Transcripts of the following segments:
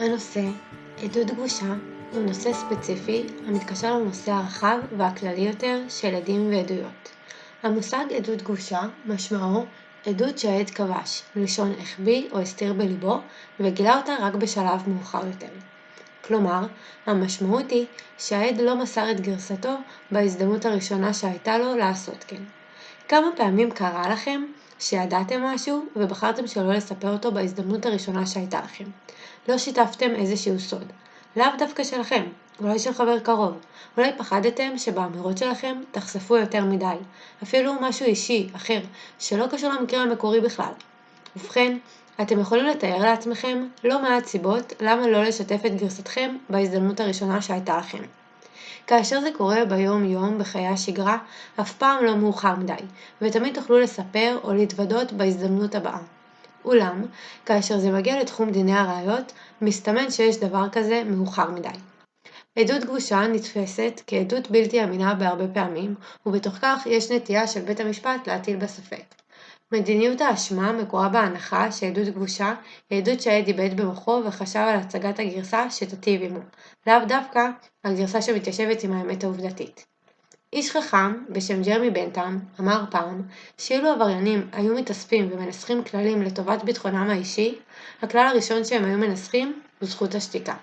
הנושא עדות גבושה הוא נושא ספציפי המתקשר לנושא הרחב והכללי יותר של עדים ועדויות. המושג עדות גבושה משמעו עדות שהעד כבש, מלשון החביא או הסתיר בליבו וגילה אותה רק בשלב מאוחר יותר. כלומר, המשמעות היא שהעד לא מסר את גרסתו בהזדמנות הראשונה שהייתה לו לעשות כן. כמה פעמים קרה לכם שידעתם משהו ובחרתם שלא לספר אותו בהזדמנות הראשונה שהייתה לכם? לא שיתפתם איזשהו סוד, לאו דווקא שלכם, אולי של חבר קרוב, אולי פחדתם שבאמירות שלכם תחשפו יותר מדי, אפילו משהו אישי, אחר, שלא קשור למקרה המקורי בכלל. ובכן, אתם יכולים לתאר לעצמכם לא מעט סיבות למה לא לשתף את גרסתכם בהזדמנות הראשונה שהייתה לכם. כאשר זה קורה ביום יום בחיי השגרה, אף פעם לא מאוחר מדי, ותמיד תוכלו לספר או להתוודות בהזדמנות הבאה. אולם, כאשר זה מגיע לתחום דיני הראיות, מסתמן שיש דבר כזה מאוחר מדי. עדות גבושה נתפסת כעדות בלתי אמינה בהרבה פעמים, ובתוך כך יש נטייה של בית המשפט להטיל בספק. מדיניות האשמה מקורה בהנחה שעדות גבושה היא עדות שהעד איבד במוחו וחשב על הצגת הגרסה שתטיב עמו, לאו דווקא הגרסה שמתיישבת עם האמת העובדתית. איש חכם בשם ג'רמי בנטאם אמר פעם שאילו עבריינים היו מתאספים ומנסחים כללים לטובת ביטחונם האישי, הכלל הראשון שהם היו מנסחים הוא זכות השתיקה.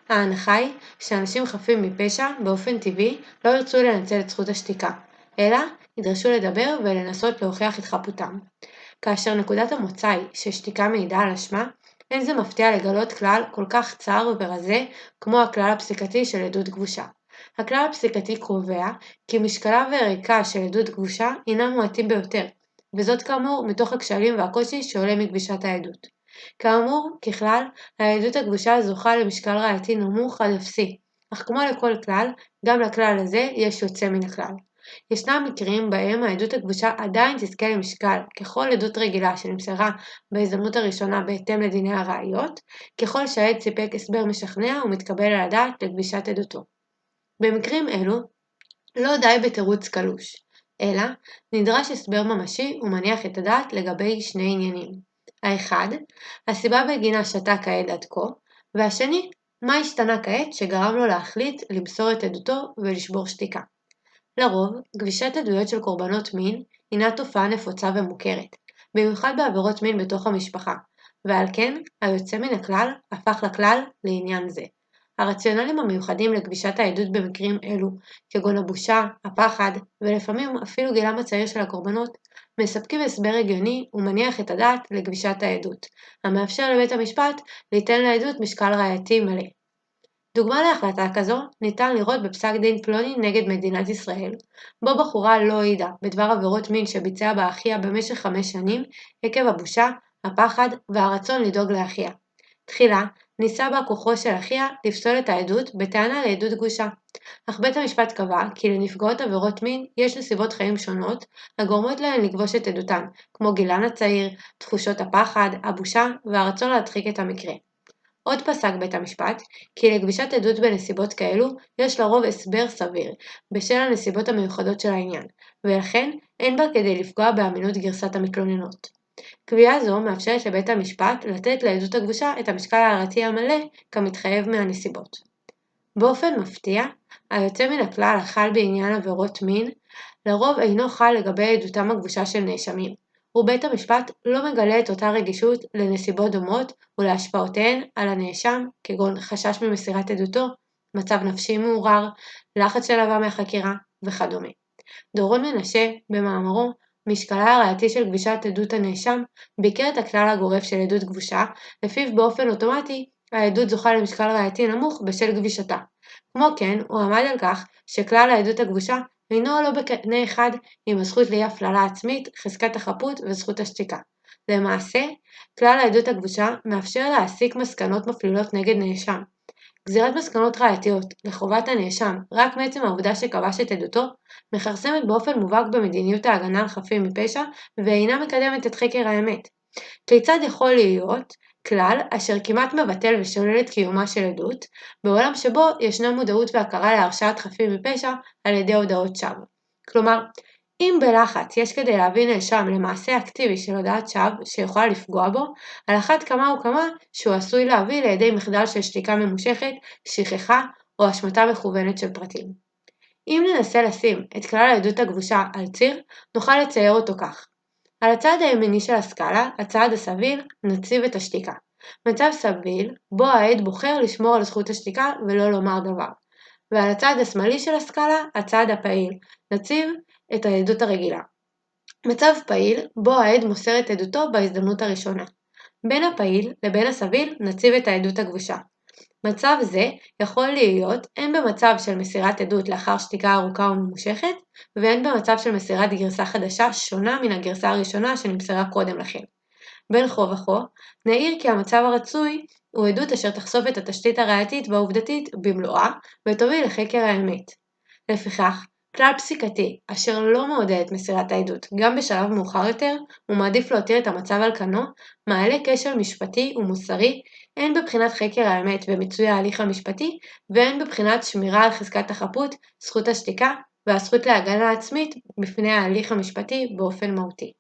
ההנחה היא שאנשים חפים מפשע באופן טבעי לא ירצו לנצל את זכות השתיקה, אלא ידרשו לדבר ולנסות להוכיח את חפותם. כאשר נקודת המוצא היא ששתיקה מעידה על אשמה, אין זה מפתיע לגלות כלל כל כך צר ורזה כמו הכלל הפסיקתי של עדות גבושה. הכלל הפסיקתי קובע כי משקלה וערכה של עדות גבושה אינם מועטים ביותר, וזאת כאמור מתוך הכשלים והקושי שעולה מגבישת העדות. כאמור, ככלל, העדות הגבושה זוכה למשקל ראייתי נמוך עד אפסי, אך כמו לכל כלל, גם לכלל הזה יש יוצא מן הכלל. ישנם מקרים בהם העדות הגבושה עדיין תזכה למשקל ככל עדות רגילה שנמסרה בהזדמנות הראשונה בהתאם לדיני הראיות, ככל שהעד סיפק הסבר משכנע ומתקבל על הדעת לגבישת עדותו. במקרים אלו, לא די בתירוץ קלוש, אלא נדרש הסבר ממשי ומניח את הדעת לגבי שני עניינים. האחד, הסיבה בגינה שתק העד עד כה, והשני, מה השתנה כעת שגרם לו להחליט למסור את עדותו ולשבור שתיקה. לרוב, גבישת עדויות של קורבנות מין הינה תופעה נפוצה ומוכרת, במיוחד בעבירות מין בתוך המשפחה, ועל כן, היוצא מן הכלל הפך לכלל לעניין זה. הרציונלים המיוחדים לגבישת העדות במקרים אלו, כגון הבושה, הפחד, ולפעמים אפילו גילם הצעיר של הקורבנות, מספקים הסבר הגיוני ומניח את הדעת לגבישת העדות, המאפשר לבית המשפט ליתן לעדות משקל ראייתי מלא. דוגמה להחלטה כזו ניתן לראות בפסק דין פלוני נגד מדינת ישראל, בו בחורה לא העידה בדבר עבירות מין שביצע באחיה במשך 5 שנים עקב הבושה, הפחד והרצון לדאוג לאחיה. תחילה ניסה בא כוחו של אחיה לפסול את העדות בטענה לעדות גבושה, אך בית המשפט קבע כי לנפגעות עבירות מין יש נסיבות חיים שונות הגורמות להן לגבוש את עדותן, כמו גילן הצעיר, תחושות הפחד, הבושה והרצון להדחיק את המקרה. עוד פסק בית המשפט כי לגבישת עדות בנסיבות כאלו יש לרוב הסבר סביר בשל הנסיבות המיוחדות של העניין, ולכן אין בה כדי לפגוע באמינות גרסת המתלוננות. קביעה זו מאפשרת לבית המשפט לתת לעדות הגבושה את המשקל ההראייתי המלא כמתחייב מהנסיבות. באופן מפתיע, היוצא מן הכלל החל בעניין עבירות מין, לרוב אינו חל לגבי עדותם הגבושה של נאשמים, ובית המשפט לא מגלה את אותה רגישות לנסיבות דומות ולהשפעותיהן על הנאשם, כגון חשש ממסירת עדותו, מצב נפשי מעורער, לחץ שנבע מהחקירה וכדומה. דורון מנשה, במאמרו משקלה הראייתי של גבישת עדות הנאשם, ביקר את הכלל הגורף של עדות גבושה, לפיו באופן אוטומטי העדות זוכה למשקל ראייתי נמוך בשל גבישתה. כמו כן, הוא עמד על כך שכלל העדות הגבושה אינו לא בקנה אחד עם הזכות לאי הפללה עצמית, חזקת החפות וזכות השתיקה. למעשה, כלל העדות הגבושה מאפשר להסיק מסקנות מפלילות נגד נאשם. גזירת מסקנות ראייתיות לחובת הנאשם רק מעצם העובדה שכבש את עדותו, מכרסמת באופן מובהק במדיניות ההגנה על חפים מפשע ואינה מקדמת את חקר האמת. כיצד יכול להיות כלל אשר כמעט מבטל ושולל את קיומה של עדות, בעולם שבו ישנה מודעות והכרה להרשעת חפים מפשע על ידי הודעות שווא? כלומר, אם בלחץ יש כדי להביא נאשם למעשה אקטיבי של הודעת שווא שיכולה לפגוע בו, על אחת כמה וכמה שהוא עשוי להביא לידי מחדל של שתיקה ממושכת, שכחה או השמטה מכוונת של פרטים. אם ננסה לשים את כלל העדות הכבושה על ציר, נוכל לצייר אותו כך. על הצד הימני של הסקאלה, הצד הסביל, נציב את השתיקה. מצב סביל, בו העד בוחר לשמור על זכות השתיקה ולא לומר דבר. ועל הצד השמאלי של הסקאלה, הצד הפעיל, נציב את העדות הרגילה. מצב פעיל, בו העד מוסר את עדותו בהזדמנות הראשונה. בין הפעיל לבין הסביל נציב את העדות הכבושה. מצב זה יכול להיות הן במצב של מסירת עדות לאחר שתיקה ארוכה וממושכת, והן במצב של מסירת גרסה חדשה שונה מן הגרסה הראשונה שנמסרה קודם לכן. בין כה וכה, נעיר כי המצב הרצוי הוא עדות אשר תחשוף את התשתית הראייתית והעובדתית במלואה, ותוביל לחקר האמת. לפיכך, כלל פסיקתי אשר לא מעודד את מסירת העדות גם בשלב מאוחר יותר, ומעדיף להותיר את המצב על כנו, מעלה כשל משפטי ומוסרי, הן בבחינת חקר האמת ומיצוי ההליך המשפטי, והן בבחינת שמירה על חזקת החפות, זכות השתיקה והזכות להגנה עצמית בפני ההליך המשפטי באופן מהותי.